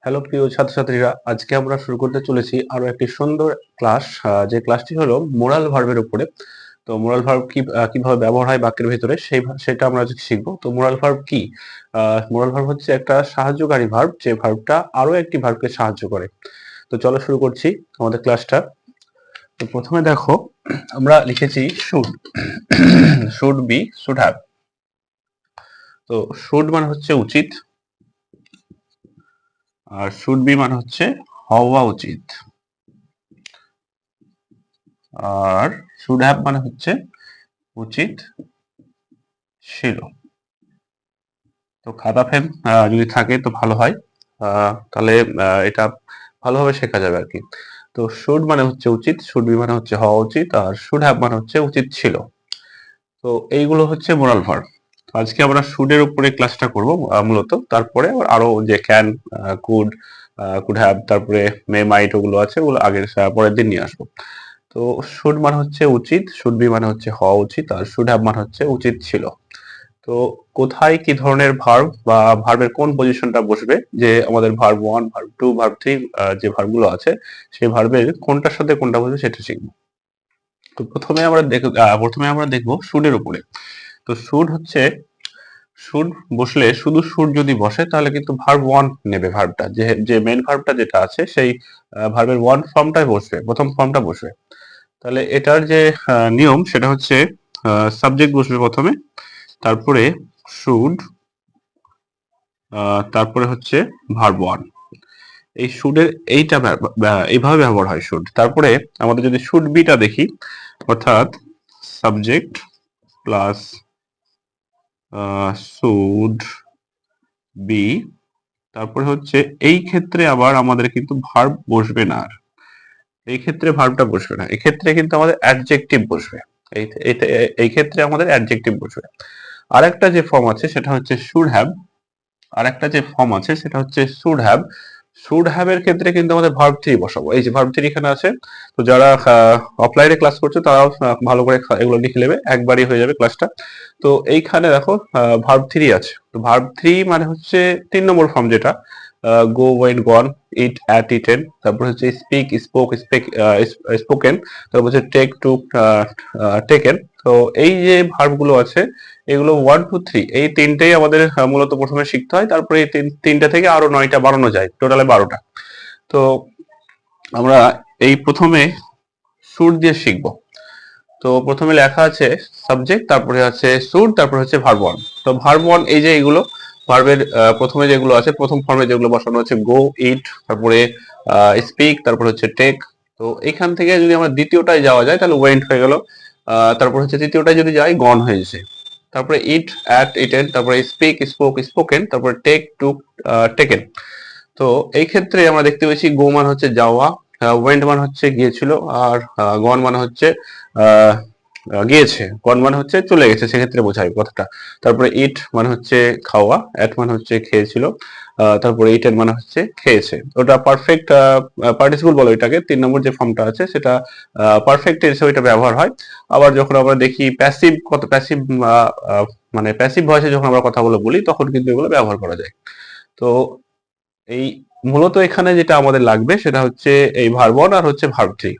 Hello প্রিয় ছাত্রছাত্রীরা, আজকে আমরা শুরু করতে চলেছি আরো একটি সুন্দর ক্লাস। যে ক্লাসটি হলো মোরাল ভার্বের উপরে। তো মোরাল ভার্ব কিভাবে ব্যবহার হয় বাক্যের ভেতরে সেটা আমরা আজকে শিখবো। তো মোরাল ভার্ব কি? মোরাল ভার্ব হচ্ছে একটা সাহায্যকারী ভার্ব, যে ভার্বটা আরো একটি ভার্বকে সাহায্য করে। তো চলো শুরু করছি আমাদের ক্লাসটা। তো প্রথমে দেখো, আমরা লিখেছি should. Should be, should have. তো শুড মানে হচ্ছে উচিত, আর শুড বি মানে হচ্ছে হওয়া উচিত, আর শুড হ্যাভ মানে হচ্ছে উচিত ছিল। তো খাতা পেন যদি থাকে তো ভালো হয়, তাহলে এটা ভালোভাবে শেখা যাবে আর কি। তো শুড মানে হচ্ছে উচিত, শুড বি মানে হচ্ছে হওয়া উচিত, আর শুড হ্যাভ মানে হচ্ছে উচিত ছিল। তো এইগুলো হচ্ছে মোরাল ভার্ব। আজকে আমরা শুডের উপরে ক্লাসটা করব মূলত। তারপরে আরো যে ক্যান, কুড, কুড হ্যাভ, তারপরে মে, মাইট, ওগুলো আছে, ওগুলো আগের পরের দিন নিয়ে আসবো। তো শুড মানে হচ্ছে উচিত, শুড বি মানে হচ্ছে হওয়া উচিত, আর শুড হ্যাভ মানে হচ্ছে উচিত ছিল। তো কোথায় কি ধরনের ভার্ব বা ভার্বের কোন পজিশনটা বসবে, যে আমাদের verb one, verb two, verb three, যে ভার্বগুলো আছে সেই ভার্বের কোনটার সাথে কোনটা বসবে সেটা শিখবো। তো প্রথমে আমরা দেখবো শুডের উপরে। তো শুড হচ্ছে, শুড বসলে শুধু শুড যদি বসে তাহলে কিন্তু ভার্ব ওয়ান নেবে, ভার্বটা যে যে মেন ভার্বটা যেটা আছে সেই ভার্বের ওয়ান ফর্মটাই বসবে, প্রথম ফর্মটা বসবে। তাহলে এটার যে নিয়ম সেটা হচ্ছে, সাবজেক্ট বসবে প্রথমে, তারপরে শুড, তারপরে হচ্ছে ভার্ব ওয়ান। এই শুডের এইভাবে ব্যবহার হয় শুড। তারপরে আমাদের যদি শুড বিটা দেখি, অর্থাৎ সাবজেক্ট প্লাস শুড বি, তারপরে হচ্ছে এই ক্ষেত্রে আবার আমাদের কিন্তু ভার্ব বসবে না, আর এই ক্ষেত্রে ভার্বটা বসবে না, এই ক্ষেত্রে কিন্তু আমাদের অ্যাডজেক্টিভ বসবে। এই ক্ষেত্রে আমাদের অ্যাডজেক্টিভ বসবে। আরেকটা যে ফর্ম আছে সেটা হচ্ছে শুড হ্যাভ, আরেকটা যে ফর্ম আছে সেটা হচ্ছে শুড হ্যাভ। শুড হ্যাভ এর ক্ষেত্রে কিন্তু আমাদের ভার্ব থ্রি বসাবো। এই যে ভার্ব থ্রি এখানে আছে। তো যারা অফলাইনে ক্লাস করছে তারাও ভালো করে এগুলো লিখে নেবে, একবারই হয়ে যাবে ক্লাসটা। তো এইখানে দেখো ভার্ব থ্রি আছে। তো ভার্ব থ্রি মানে হচ্ছে 3 নম্বর ফর্ম, যেটা go, went, gone, eat, ate, eaten, তারপর হচ্ছে স্পিক, স্পোকেন, তারপর হচ্ছে টেক, টু, টেকেন। তো এই যে ভার্ব গুলো আছে, এগুলো ওয়ান টু থ্রি, এই তিনটেই আমাদের মূলত প্রথমে শিখতে হয়। তারপরে এই তিনটা থেকে আরো 9টা বাড়ানো যায়, টোটালে 12টা। তো আমরা এই প্রথমে শুড দিয়ে শিখবো। তো প্রথমে লেখা আছে সাবজেক্ট, তারপরে আছে শুড, তারপরে হচ্ছে ভার্ব ওয়ান। তো ভার্ব ওয়ান এই যে এগুলো ভার্বের প্রথমে যেগুলো আছে, প্রথম ফর্মে যেগুলো বসানো আছে, গো, ইট, তারপরে স্পিক, তারপরে হচ্ছে টেক। তো এখান থেকে যদি আমরা দ্বিতীয়টায় যাওয়া যায় তাহলে ওয়েন্ট হয়ে গেল। তারপর হচ্ছে তৃতীয়টায় যদি যাই, গন হয়ে যাচ্ছে। তারপরে ইট, অ্যাট, ইটেন, তারপরে স্পিক, স্পোকেন, তারপরে টেক, টু, টেকেন। তো এই ক্ষেত্রে আমরা দেখতে পেয়েছি গো মান হচ্ছে যাওয়া, ওয়েন্ট মান হচ্ছে গিয়েছিল, আর গন মানে হচ্ছে আহ, গিয়েছে, গন মানে হচ্ছে চলে গেছে, সেক্ষেত্রে বোঝায় কথাটা। তারপরে ইট মানে হচ্ছে খাওয়া, অ্যাট মানে হচ্ছে খেয়েছিল, তারপরে ইটেন মানে হচ্ছে খেয়েছে। ওটা পারফেক্ট পার্টিসিপল বলে এটাকে, 3 নম্বর যে ফর্মটা আছে সেটা পারফেক্ট টেন্সে ওইটা ব্যবহার হয়। আবার যখন আমরা দেখি প্যাসিভ মানে প্যাসিভ ভয়েসে যখন আমরা কথাগুলো বলি তখন কিন্তু এগুলো ব্যবহার করা যায়। তো এই মূলত এখানে যেটা আমাদের লাগবে সেটা হচ্ছে এই ভার্ব ওয়ান আর হচ্ছে ভার্ব থ্রি।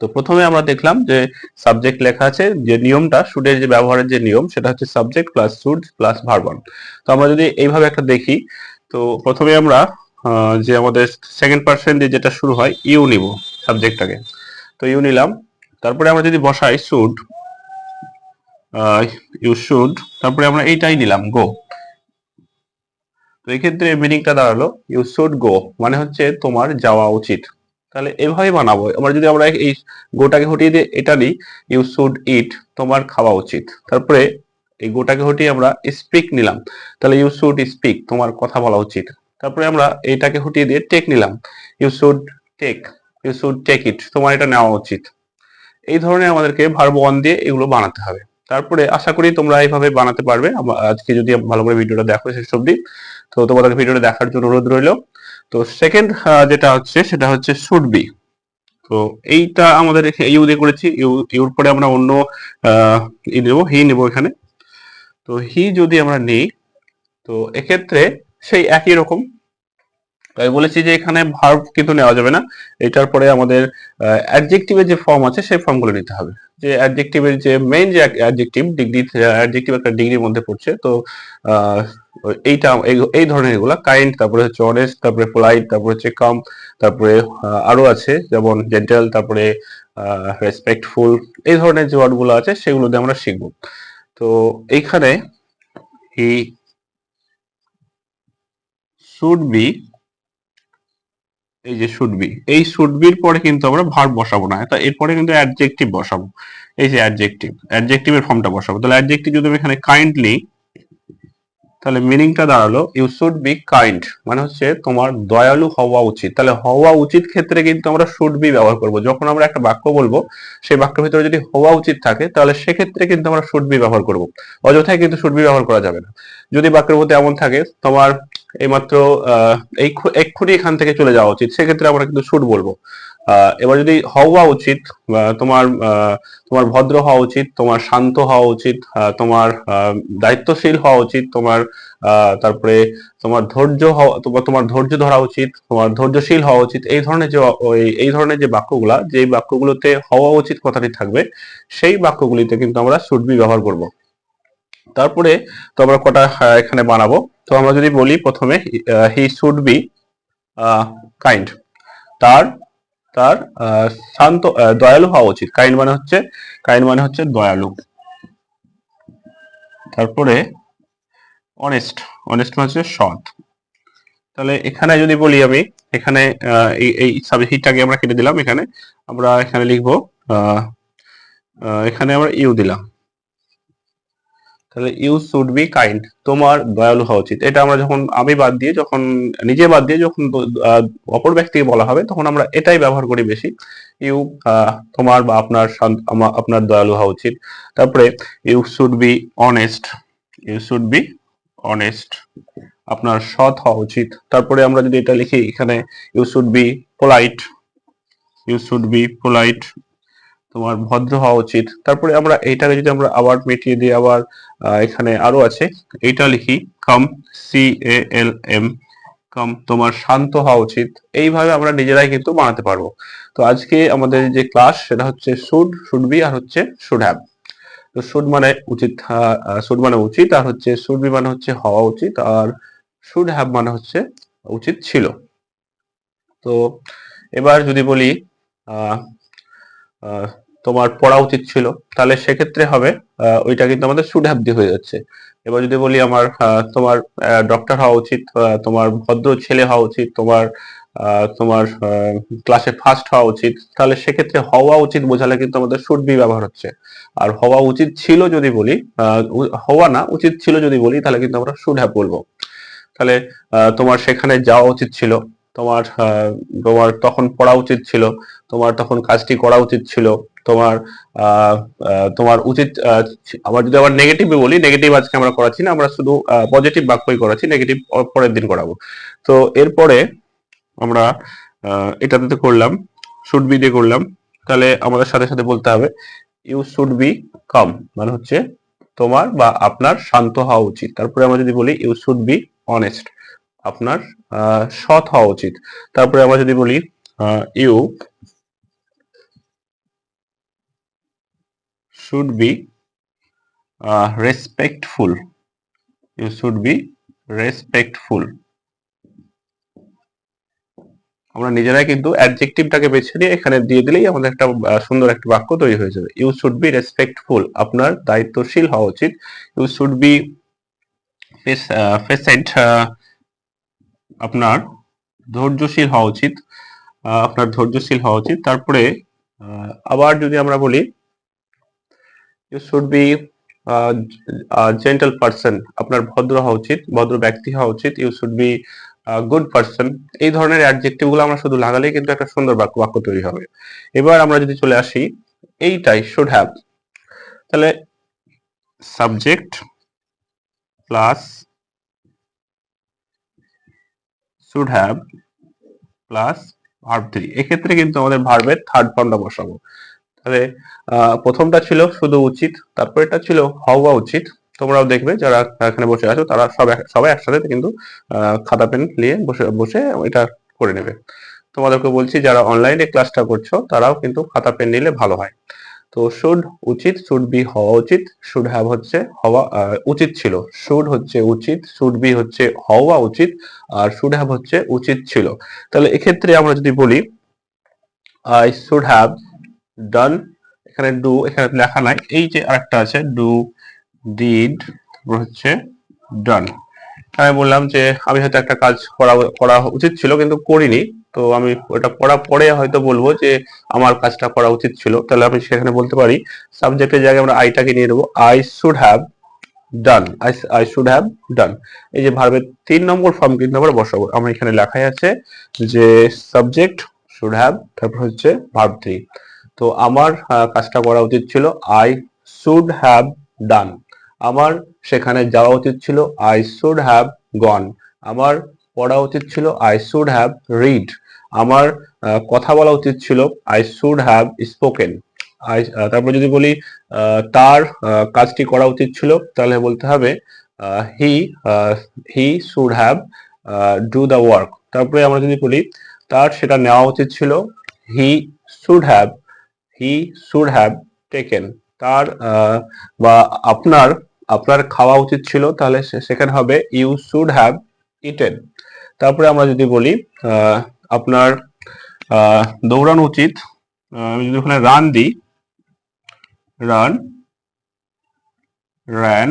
তো প্রথমে আমরা দেখলাম যে সাবজেক্ট লেখা আছে, যে নিয়মটা শুডের যে ব্যবহারের যে নিয়ম সেটা হচ্ছে subject plus should plus verb one. তো আমরা যদি এইভাবে একটা দেখি, তো প্রথমে আমরা যে আমাদের সেকেন্ড পার্সন দিয়ে যেটা শুরু হয়, ইউ নিব সাবজেক্টটাকে। তো ইউ নিলাম, তারপরে আমরা যদি বসাই শুড, ইউ শুড, তারপরে আমরা এইটাই নিলাম গো। তো এক্ষেত্রে মিনিংটা দাঁড়ালো ইউ শুড গো, মানে হচ্ছে তোমার যাওয়া উচিত। তাহলে এভাবে বানাবো। আমরা এই গোটাকে হটিয়ে দিয়ে এটা নিই, ইউ শুড ইট, তোমার খাওয়া উচিত। তারপরে এই গোটাকে হটিয়ে আমরা স্পিক নিলাম, তাহলে ইউ শুড স্পিক, তোমার কথা বলা উচিত। তারপরে আমরা এইটাকে হটিয়ে দিয়ে টেক নিলাম, you should take, you should take it, তোমার এটা নেওয়া উচিত। এই ধরনের আমাদেরকে ভার্ব ওয়ান দিয়ে এগুলো বানাতে হবে। তারপরে আশা করি তোমরা এইভাবে বানাতে পারবে। আজকে যদি ভালো করে ভিডিওটা দেখো শেষ অব্দি, তো তোমাদের ভিডিওটা দেখার জন্য অনুরোধ রইল। তো সেকেন্ড যেটা হচ্ছে সেটা হচ্ছে শুড বি। তো এইটা আমাদের ইউ দিয়ে করেছি, ইউর পরে আমরা অন্য ই নেবো, হি নেবো এখানে। তো হি যদি আমরা নিই, তো এক্ষেত্রে সেই একই রকম তাই বলেছি যে এখানে ভার্ব কিন্তু নেওয়া যাবে না, এটার পরে আমাদের অ্যাডজেক্টিভের যে ফর্ম আছে সেই ফর্মগুলো নিতে হবে। যে অ্যাডজেক্টিভের যে মেইন যে অ্যাডজেক্টিভ ডিগ্রি, অ্যাডজেক্টিভ একটা ডিগ্রির মধ্যে পড়ছে, তো আহ, এইটা এই ধরনের এগুলা কাইন্ড, তারপরে হচ্ছে অনেস্ট, তারপরে পোলাইট, তারপরে হচ্ছে কাম, তারপরে আরো আছে যেমন জেন্টেল, তারপরে রেসপেক্টফুল, এই ধরনের যে ওয়ার্ড গুলো আছে সেগুলো দিয়ে আমরা শিখবো। তো এইখানে হি শুড বি, এই যে শুড বি, এই শুড বির পরে কিন্তু আমরা ভার্ব বসাবো না, তা এরপরে কিন্তু অ্যাডজেক্টিভ বসাবো। এই যে অ্যাডজেক্টিভ, অ্যাডজেক্টিভের ফর্মটা বসাবো। তাহলে অ্যাডজেক্টিভ যদি আমি এখানে কাইন্ডলি, তাহলে মিনিংটা দাঁড়ালো ইউ শুড বি কাইন্ড, মানে হচ্ছে তোমার দয়ালু হওয়া উচিত। তাহলে হওয়া উচিত ক্ষেত্রে কিন্তু আমরা শুড বি ব্যবহার করব। যখন আমরা একটা বাক্য বলবো, সেই বাক্যের ভিতরে যদি হওয়া উচিত থাকে তাহলে সেক্ষেত্রে কিন্তু আমরা শুড বি ব্যবহার করব। অযথায় কিন্তু শুড বি ব্যবহার করা যাবে না। যদি বাক্যের মধ্যে এমন থাকে তোমার এইমাত্র এক্ষুনি এখান থেকে চলে যাওয়া উচিত, সেক্ষেত্রে আমরা কিন্তু শুড বলবো। এবার যদি হওয়া উচিত, তোমার তোমার ভদ্র হওয়া উচিত, তোমার শান্ত হওয়া উচিত, তোমার দায়িত্বশীল হওয়া উচিত, তোমার তারপরে তোমার ধৈর্য হওয়া, তোমার ধৈর্য ধরা উচিত, তোমার ধৈর্যশীল হওয়া উচিত, এই ধরনের যে এই ধরনের যে বাক্যগুলা, যে বাক্যগুলোতে হওয়া উচিত কথাটি থাকবে, সেই বাক্যগুলিতে কিন্তু আমরা শুড বি ব্যবহার করব। তারপরে তো আমরা কটা এখানে বানাবো। তো আমরা যদি বলি প্রথমে হি শুড বি কাইন্ড, তার তার শান্ত দয়ালু হওয়া উচিত। কাইন্ড মানে হচ্ছে দয়ালু। তারপরে অনেস্ট, অনেস্ট মানে হচ্ছে সৎ। তাহলে এখানে যদি বলি আমি, এখানে এই সাবজেক্টটাকে আমরা কেটে দিলাম, এখানে আমরা এখানে লিখবো এখানে আমরা ইউ দিলাম। তাহলে ইউ শুড বি কাইন্ড, তোমার দয়ালু হওয়া উচিত। এটা আমরা যখন আমি বাদ দিয়ে, যখন নিজে বাদ দিয়ে যখন অপর ব্যক্তিকে বলা হবে, তখন আমরা এটাই ব্যবহার করি বেশি। ইউ তোমার বা আপনার আপনার দয়ালু হওয়া উচিত। তারপরে you should be honest, you should be honest, আপনার সৎ হওয়া উচিত। তারপরে আমরা যদি এটা লিখি এখানে, you should be polite, you should be polite, তোমার ভদ্র হওয়া উচিত। তারপরে আমরা এইটাকে যদি আমরা আবার মিটিয়ে দিই, আবার এখানে আরো আছে, এইটা লিখি কাম, CALM, কাম, তোমার শান্ত হওয়া উচিত। এইভাবে আমরা নিজেরাই কিন্তু বানাতে পারবো। তো আজকে আমাদের যে ক্লাস সেটা হচ্ছে শুড বি আর হচ্ছে শুড হ্যাভ। তো শুড মানে উচিত, শুড মানে উচিত, আর হচ্ছে শুড বি মানে হচ্ছে হওয়া উচিত, আর শুড হ্যাভ মানে হচ্ছে উচিত ছিল। তো এবার যদি বলি আহ আহ, তোমার পড়া উচিত ছিল, তাহলে সেক্ষেত্রে হবে ওইটা কিন্তু আমাদের শুড হ্যাভ দিয়ে হয়ে যাচ্ছে। এবার যদি বলি আমার তোমার ডক্টর হওয়া উচিত, তোমার ভদ্র ছেলে হওয়া উচিত, তোমার তোমার ক্লাসে ফার্স্ট হওয়া উচিত, তাহলে সেক্ষেত্রে হওয়া উচিত বোঝালে কিন্তু আমাদের শুড বি ব্যবহার হচ্ছে। আর হওয়া উচিত ছিল যদি বলি, হওয়া না উচিত ছিল যদি বলি, তাহলে কিন্তু আমরা শুড হ্যাভ বলবো। তাহলে তোমার সেখানে যাওয়া উচিত ছিল, তোমার তোমার তখন পড়া উচিত ছিল, তোমার তখন কাজটি করা উচিত ছিল, তোমার তোমার উচিত আবার যদি আবার নেগেটিভ বলি, নেগেটিভ আজকে আমরা করাচ্ছি না, আমরা শুধু পজিটিভ বাক্যই করাচ্ছি, নেগেটিভ পরের দিন করাবো। তো এরপরে আমরা এটাতে করলাম, শুড বি দিয়ে করলাম। তাহলে আমাদের সাথে সাথে বলতে হবে ইউ শুড বি কাম, মানে হচ্ছে তোমার বা আপনার শান্ত হওয়া উচিত। তারপরে আমরা যদি বলি ইউ শুড বি অনেস্ট, আপনার সৎ হওয়া উচিত। তারপরে আমরা যদি বলি you should be respectful, you should be respectful. আমরা নিজেরাই কিন্তু অ্যাডজেক্টিভটাকে বেছে নিয়ে এখানে দিয়ে দিলেই আমাদের একটা সুন্দর একটা বাক্য তৈরি হয়ে যাবে। ইউ শুড বি রেসপেক্টফুল, আপনার দায়িত্বশীল হওয়া উচিত। ইউ শুড বি পেশেন্ট, আপনার ধৈর্যশীল হওয়া উচিত, আপনার ধৈর্যশীল হওয়া উচিত। তারপরে আবার যদি আমরা বলি you should be gentle person, আপনার ভদ্র হওয়া উচিত, ভদ্র ব্যক্তি হওয়া উচিত। You should be good person. এই ধরনের অ্যাডজেক্টিভ গুলো আমরা শুধু লাগালেই কিন্তু একটা সুন্দর বাক্য তৈরি হবে। এবার আমরা যদি চলে আসি এইটাই শুড হ্যাভ, তাহলে subject plus should have plus verb 3, এক্ষেত্রে কিন্তু আমাদের ভার্বের থার্ড ফর্মটা বসাবো। তাহলে প্রথমটা ছিল শুধু উচিত, তারপর এটা ছিল হওয়া উচিত, তোমরাও দেখবে যারা এখানে বসে আছো তারা সবাই একসাথে কিন্তু খাতা পেন নিয়ে বসে বসে এটা করে নেবে। তোমাদেরকে বলছি যারা অনলাইনে ক্লাসটা করছো তারাও কিন্তু খাতা পেন নিলে ভালো হয়। তো শুড উচিত, শুড বি হওয়া উচিত, শুড হ্যাভ হচ্ছে হওয়া উচিত ছিল, শুড হচ্ছে উচিত, শুড বি হচ্ছে হওয়া উচিত, আর শুড হ্যাভ হচ্ছে উচিত ছিল। তাহলে এক্ষেত্রে আমরা যদি বলি আই শুড হ্যাভ ডান, এখানে ডু এখানে লেখা নাই, এই যে আরেকটা আছে ডু, ডিড, তারপর হচ্ছে ডান। আমি বললাম যে আমি হয়তো একটা কাজ করা করা উচিত ছিল কিন্তু করিনি, তো আমি ওটা করার পরে হয়তো বলবো যে আমার কাজটা করা উচিত ছিল, তাহলে আমি সেখানে বলতে পারি সাবজেক্টের জায়গায় আমরা আইটাকে নিয়ে নেবো, I should have done, I should have done. এই যে ভার্বের 3 নম্বর ফর্ম কিন্তু আমরা বসাবো, আমরা এখানে লেখাই আছে যে সাবজেক্ট শুড হ্যাভ, তারপর হচ্ছে ভার্ব 3। তো আমার কাজটা করা উচিত ছিল, আই শুড হ্যাভ ডান। আমার সেখানে যাওয়া উচিত ছিল, আই শুড হ্যাভ গন। আমার পড়া উচিত ছিল, আই শুড হ্যাভ রিড। আমার কথা বলা উচিত ছিল, আই শুড হ্যাভ স্পোকেন। তারপর যদি বলি তার কাজটি করা উচিত ছিল, তাহলে বলতে হবে he he should have do the work. তারপরে আমরা যদি বলি তার সেটা নেওয়া উচিত ছিল, he should have he should have taken. তার বা আপনার আপনার খাওয়া উচিত ছিল, তাহলে সেখানে হবে ইউ শুড হ্যাভ ইটেন। তারপরে আমরা যদি বলি আপনার দৌড়ানো উচিত, আমি যদি ওখানে রান দিই, রান, র্যান,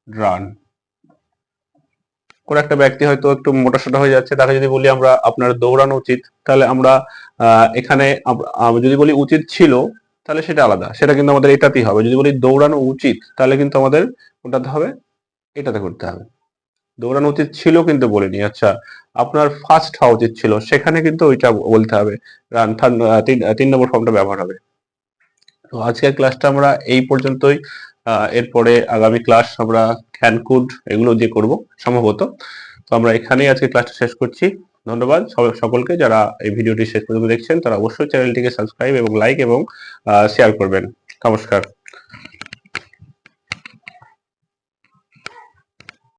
রান। কোন একটা ব্যক্তি হয়তো একটু মোটাসোটা হয়ে যাচ্ছে, তাকে যদি বলি আমরা আপনার দৌড়ানো উচিত, তাহলে আমরা এখানে যদি বলি উচিত ছিল তাহলে সেটা আলাদা, সেটা কিন্তু আমাদের এটাতেই হবে। যদি বলি দৌড়ানো উচিত তাহলে কিন্তু আমাদের কোনটাতে হবে, এটাতে করতে হবে। দৌড়ানো উচিত ছিল কিন্তু বলিনি। আচ্ছা, আপনার ফার্স্ট হওয়া উচিত ছিল, সেখানে কিন্তু ওইটা বলতে হবে, রান, 3 নম্বর ফর্মটা ব্যবহার হবে। তো আজকের ক্লাসটা আমরা এই পর্যন্তই। এরপরে আগামী ক্লাস আমরা ক্যান, কুড এগুলো দিয়ে করব সম্ভবত। তো আমরা এখানেই আজকে ক্লাসটা শেষ করছি। ধন্যবাদ সকলকে যারা এই ভিডিওটি শেষ পর্যন্ত দেখছেন, তারা অবশ্যই চ্যানেলটিকে সাবস্ক্রাইব এবং লাইক এবং শেয়ার করবেন। নমস্কার।